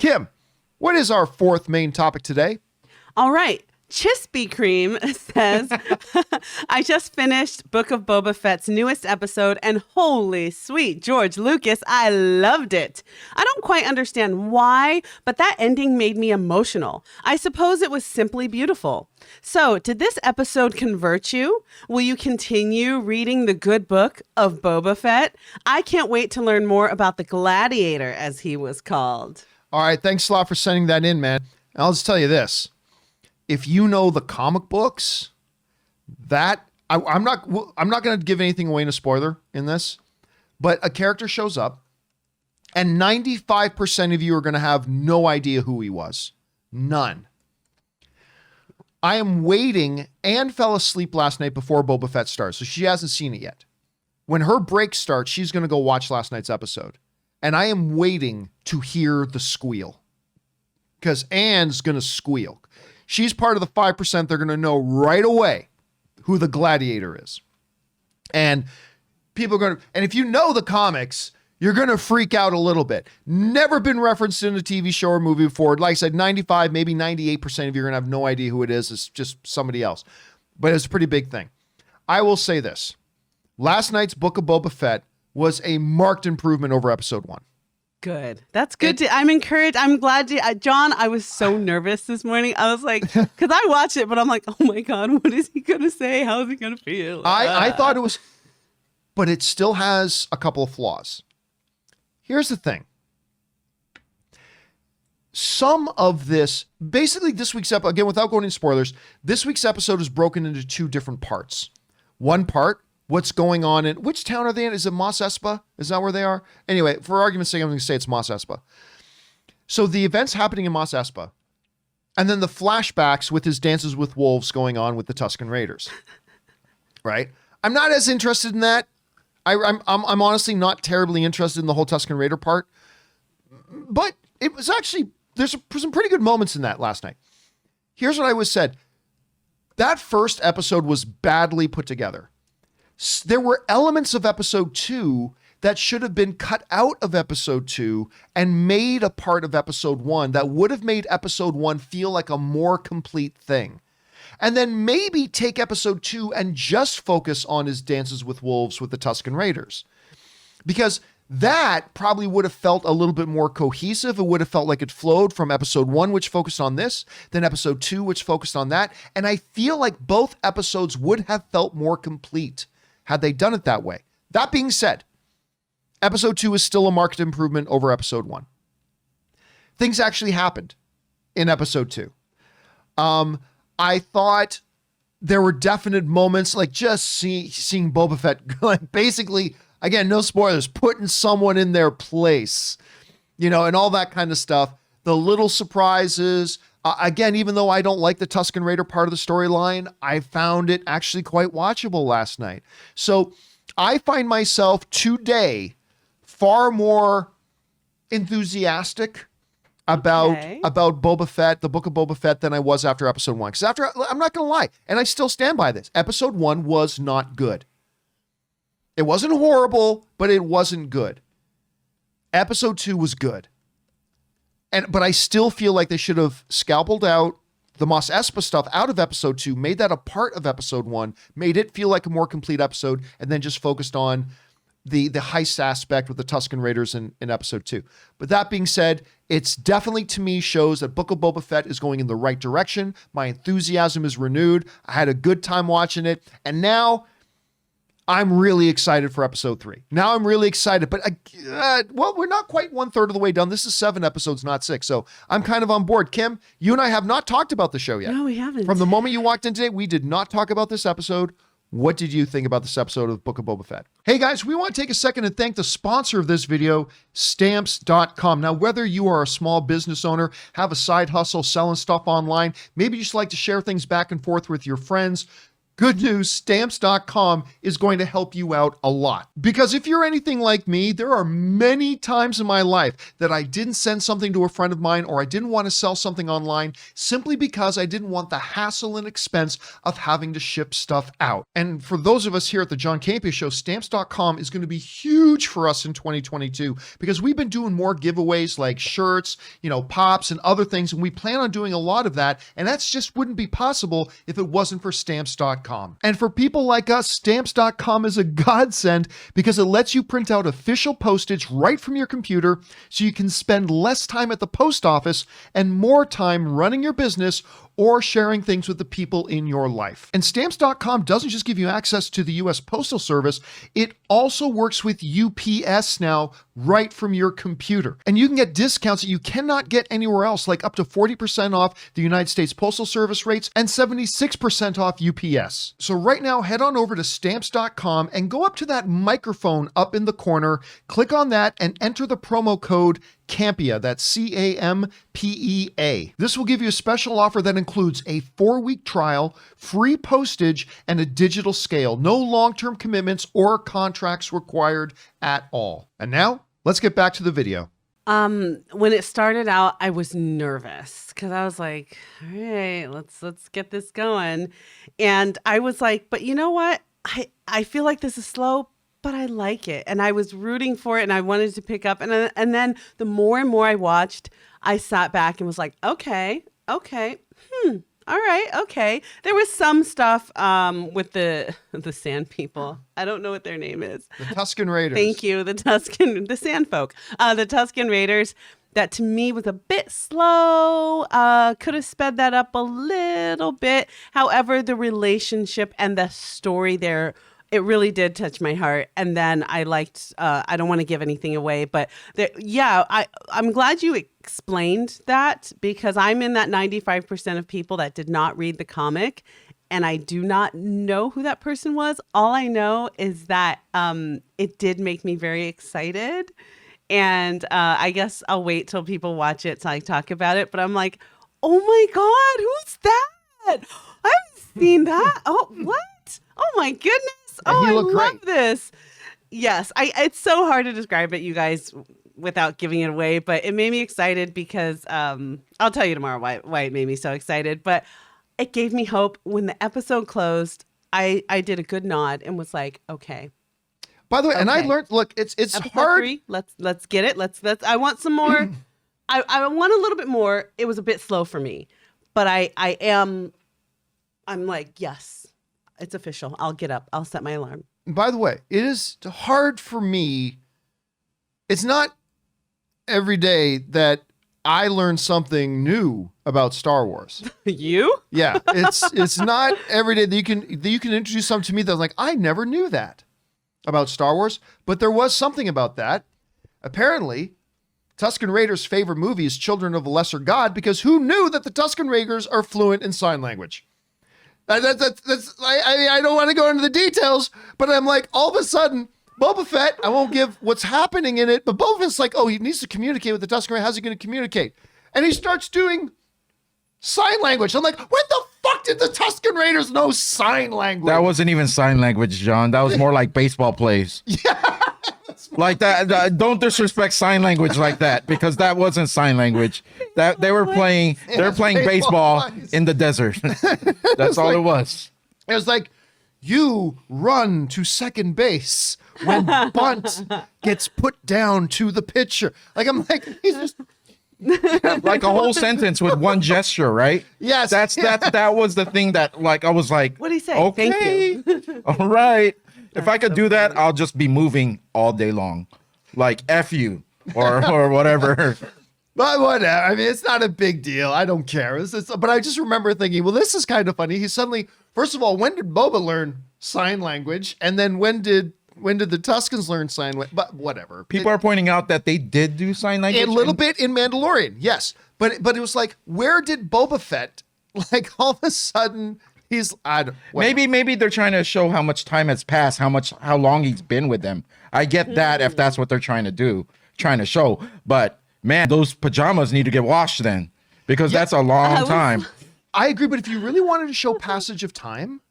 Kim, what is our fourth main topic today? All right. Chispy Cream says, I just finished Book of Boba Fett's newest episode, and holy sweet George Lucas, I loved it. I don't quite understand why, but that ending made me emotional. I suppose it was simply beautiful. So, did this episode convert you? Will you continue reading the good book of Boba Fett? I can't wait to learn more about the Gladiator, as he was called. All right, thanks a lot for sending that in, man. And I'll just tell you this. If you know the comic books, I'm not going to give anything away in a spoiler in this, but a character shows up and 95% of you are going to have no idea who he was. None. I am waiting. Anne fell asleep last night before Boba Fett starts, so she hasn't seen it yet. When her break starts, she's going to go watch last night's episode. And I am waiting to hear the squeal because Anne's going to squeal. She's part of the 5% they're going to know right away who the Gladiator is. And people are going to, and if you know the comics, you're going to freak out a little bit. Never been referenced in a TV show or movie before. Like I said, 95, maybe 98% of you are going to have no idea who it is. It's just somebody else. But it's a pretty big thing. I will say this. Last night's Book of Boba Fett was a marked improvement over episode 1. Good. That's good. I'm encouraged. I'm glad to, John, I was so nervous this morning. I was like, because I watch it, but I'm like, oh my God, what is he going to say? How is he going to feel? I thought it was, but it still has a couple of flaws. Here's the thing. Some of this, basically this week's episode, again, without going into spoilers, this week's episode is broken into 2 different parts. One part, what's going on in, which town are they in? Is it Mos Espa? Is that where they are? Anyway, for argument's sake, I'm going to say it's Mos Espa. So the events happening in Mos Espa, and then the flashbacks with his dances with wolves going on with the Tusken Raiders, right? I'm not as interested in that. I'm honestly not terribly interested in the whole Tusken Raider part, but it was actually, there's some pretty good moments in that last night. Here's what I was said. That first episode was badly put together. There were elements of episode 2 that should have been cut out of episode 2 and made a part of episode 1 that would have made episode 1 feel like a more complete thing. And then maybe take episode 2 and just focus on his dances with wolves with the Tusken Raiders. Because that probably would have felt a little bit more cohesive. It would have felt like it flowed from episode 1, which focused on this, then episode 2, which focused on that. And I feel like both episodes would have felt more complete had they done it that way. That being said, episode 2 is still a marked improvement over episode 1. Things actually happened in episode 2. I thought there were definite moments, like just seeing Boba Fett, like basically, again, no spoilers, putting someone in their place, and all that kind of stuff. The little surprises. Again, even though I don't like the Tusken Raider part of the storyline, I found it actually quite watchable last night. So I find myself today far more enthusiastic about Boba Fett, the Book of Boba Fett, than I was after episode 1. Because I'm not going to lie, and I still stand by this. Episode 1 was not good. It wasn't horrible, but it wasn't good. Episode 2 was good. But I still feel like they should have scalpeled out the Mos Espa stuff out of episode 2, made that a part of episode 1, made it feel like a more complete episode, and then just focused on the heist aspect with the Tusken Raiders in episode 2. But that being said, it's definitely, to me, shows that Book of Boba Fett is going in the right direction. My enthusiasm is renewed. I had a good time watching it. And now I'm really excited for episode 3. Now I'm really excited, but we're not quite 1/3 of the way done. This is 7 episodes, not 6. So I'm kind of on board. Kim, you and I have not talked about the show yet. No, we haven't. From the moment you walked in today, we did not talk about this episode. What did you think about this episode of Book of Boba Fett? Hey guys, we want to take a second and thank the sponsor of this video, Stamps.com. Now, whether you are a small business owner, have a side hustle, selling stuff online, maybe you just like to share things back and forth with your friends, Good news, Stamps.com is going to help you out a lot. Because if you're anything like me, there are many times in my life that I didn't send something to a friend of mine or I didn't want to sell something online simply because I didn't want the hassle and expense of having to ship stuff out. And for those of us here at the John Campea Show, Stamps.com is going to be huge for us in 2022 because we've been doing more giveaways like shirts, pops and other things, and we plan on doing a lot of that, and that just wouldn't be possible if it wasn't for Stamps.com. And for people like us, Stamps.com is a godsend because it lets you print out official postage right from your computer so you can spend less time at the post office and more time running your business or sharing things with the people in your life. And Stamps.com doesn't just give you access to the US Postal Service, it also works with UPS now right from your computer. And you can get discounts that you cannot get anywhere else, like up to 40% off the United States Postal Service rates and 76% off UPS. So right now, head on over to Stamps.com and go up to that microphone up in the corner, click on that and enter the promo code Campea, that's Campea. This will give you a special offer that includes a 4-week trial, free postage, and a digital scale. No long-term commitments or contracts required at all. And now, let's get back to the video. When it started out, I was nervous because I was like, all right, let's get this going. And I was like, but you know what? I feel like this is slow, but I like it. And I was rooting for it and I wanted to pick up. And then the more and more I watched, I sat back and was like, okay. All right. Okay. There was some stuff with the sand people. I don't know what their name is. The Tusken Raiders. Thank you. The sand folk. The Tusken Raiders. That to me was a bit slow. Could have sped that up a little bit. However, the relationship and the story there, it really did touch my heart. And then I liked, I don't want to give anything away, but I'm glad you explained that because I'm in that 95% of people that did not read the comic and I do not know who that person was. All I know is that it did make me very excited. And I guess I'll wait till people watch it so I talk about it. But I'm like, oh my God, who's that? I haven't seen that. Oh, what? Oh my goodness. Oh, I love this. Yes, it's so hard to describe it, you guys, without giving it away. But it made me excited because I'll tell you tomorrow why it made me so excited. But it gave me hope. When the episode closed, I did a good nod and was like, okay. By the way, and I learned, look, it's Episode hard. 3, let's get it. Let's I want some more. I want a little bit more. It was a bit slow for me, but I'm like, yes, it's official. I'll get up. I'll set my alarm. By the way, it is hard for me. It's not every day that I learn something new about Star Wars. You? Yeah, it's not every day that you can introduce something to me that's like, I never knew that about Star Wars, but there was something about that. Apparently, Tusken Raiders' favorite movie is Children of a Lesser God because who knew that the Tusken Raiders are fluent in sign language? I don't want to go into the details, but I'm like, all of a sudden, Boba Fett, I won't give what's happening in it, but Boba Fett's like, oh, he needs to communicate with the Tusken Raiders. How's he going to communicate? And he starts doing sign language. I'm like, when the fuck did the Tusken Raiders know sign language? That wasn't even sign language, John. That was more like baseball plays. Yeah. Like that. Don't disrespect sign language like that because that wasn't sign language. That they were playing baseball in the desert. That's all it was. It was like, you run to second base when bunt gets put down to the pitcher. Like, I'm like, he's just like a whole sentence with one gesture, right? Yes. That was the thing that, like, I was like, What'd he say? Okay, Thank you. all right. If I could do that, I'll just be moving all day long, like F you or whatever. But whatever. I mean, it's not a big deal. I don't care. But I just remember thinking, well, this is kind of funny. He suddenly, first of all, when did Boba learn sign language? And then when did the Tuskens learn sign language? But whatever. People are pointing out that they did do sign language. A little bit in Mandalorian, yes. But it was like, where did Boba Fett, like all of a sudden, maybe they're trying to show how much time has passed, how long he's been with them. I get that if that's what they're trying to show. But man, those pajamas need to get washed then because that's a long time. I agree, but if you really wanted to show passage of time,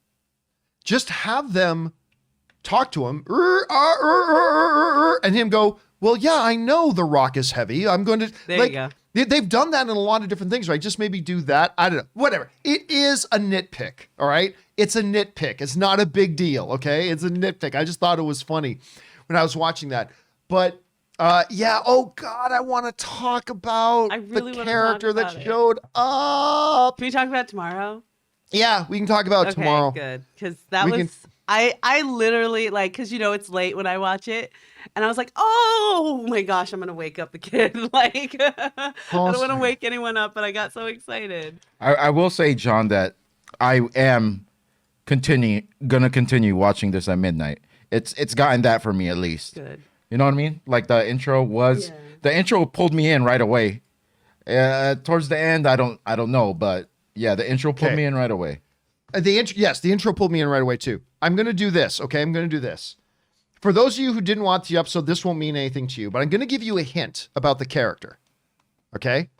just have them talk to him and him go, well, yeah, I know the rock is heavy. I'm going to There you go. They've done that in a lot of different things, right? Just maybe do that. I don't know. Whatever. It is a nitpick. All right. It's a nitpick. It's not a big deal. Okay. It's a nitpick. I just thought it was funny when I was watching that. But yeah. Oh God, I want to talk about I really the wanna character talk that about it. showed up. Can we talk about it tomorrow? Yeah, we can talk about it Okay, tomorrow. good. Because that We was, can- I literally, like, because, you know, it's late when I watch it. And I was like, oh my gosh, I'm going to wake up the kid. Like, I don't want to wake anyone up, but I got so excited. I will say, John, that I am gonna continue watching this at midnight. It's gotten that for me at least. Good. You know what I mean? Like the intro pulled me in right away. Towards the end, I don't know, but yeah, the intro pulled Okay. me in right away. The intro pulled me in right away too. I'm going to do this. Okay. I'm going to do this. For those of you who didn't watch the episode, this won't mean anything to you, but I'm going to give you a hint about the character. Okay.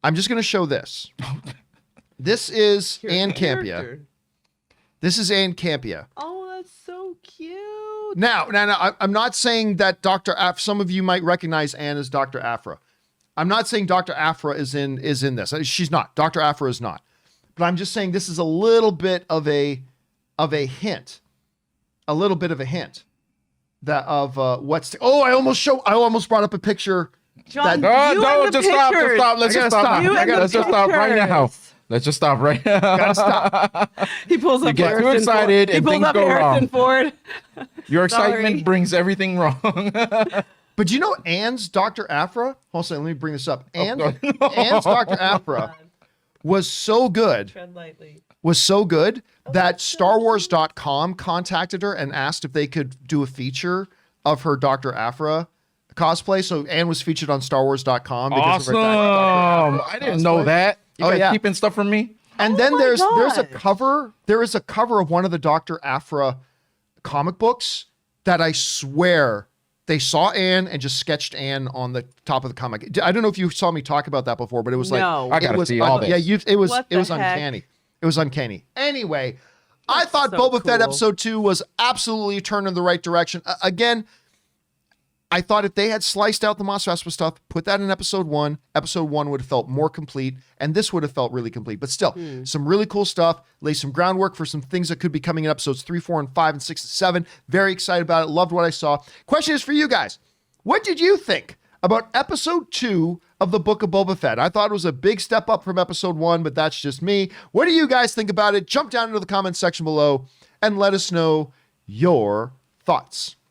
I'm just going to show this. This is Ann Campea. Character. This is Ann Campea. Oh, that's so cute. Now, I'm not saying that Dr. Some of you might recognize Ann as Dr. Afra. I'm not saying Dr. Afra is in this. She's not. Dr. Afra is not. But I'm just saying this is a little bit of a hint. A little bit of a hint that of what's I almost brought up a picture. John, No, you no, and the just stop. pictures. Let's I just gotta stop. stop. You and the Let's just stop right now. pictures. Let's just stop right now. Gotta stop. He pulls up get too Harrison excited Ford. He and pulls things up go Harrison wrong. Ford. Your excitement Sorry. brings everything wrong. But you know Ann's Dr. Afra? Hold on a second, let me bring this up. Ann's no. Dr. Afra was so good. Tread lightly. Was so good that that's so StarWars.com contacted her and asked if they could do a feature of her Dr. Afra cosplay. So Anne was featured on StarWars.com because of her Awesome. Dr. I didn't know that. You Oh, guys yeah. keeping stuff from me? And Oh then my there's a gosh. cover. There is a cover of one of the Dr. Afra comic books that I swear they saw Anne and just sketched Anne on the top of the comic. I don't know if you saw me talk about that before, but it was like No. I gotta it was see all this. Yeah, it was What it was the heck? uncanny. It was uncanny. Anyway, I That's thought so Boba Fett cool. episode 2 was absolutely a turn in the right direction. Again, I thought if they had sliced out the Mos Espa stuff, put that in episode 1 would have felt more complete, and this would have felt really complete. But still, some really cool stuff. Lay some groundwork for some things that could be coming in episodes 3, 4, and 5, and 6, and 7. Very excited about it. Loved what I saw. Question is for you guys. What did you think about episode 2 of the Book of Boba Fett? I thought it was a big step up from episode 1, but that's just me. What do you guys think about it? Jump down into the comments section below and let us know your thoughts.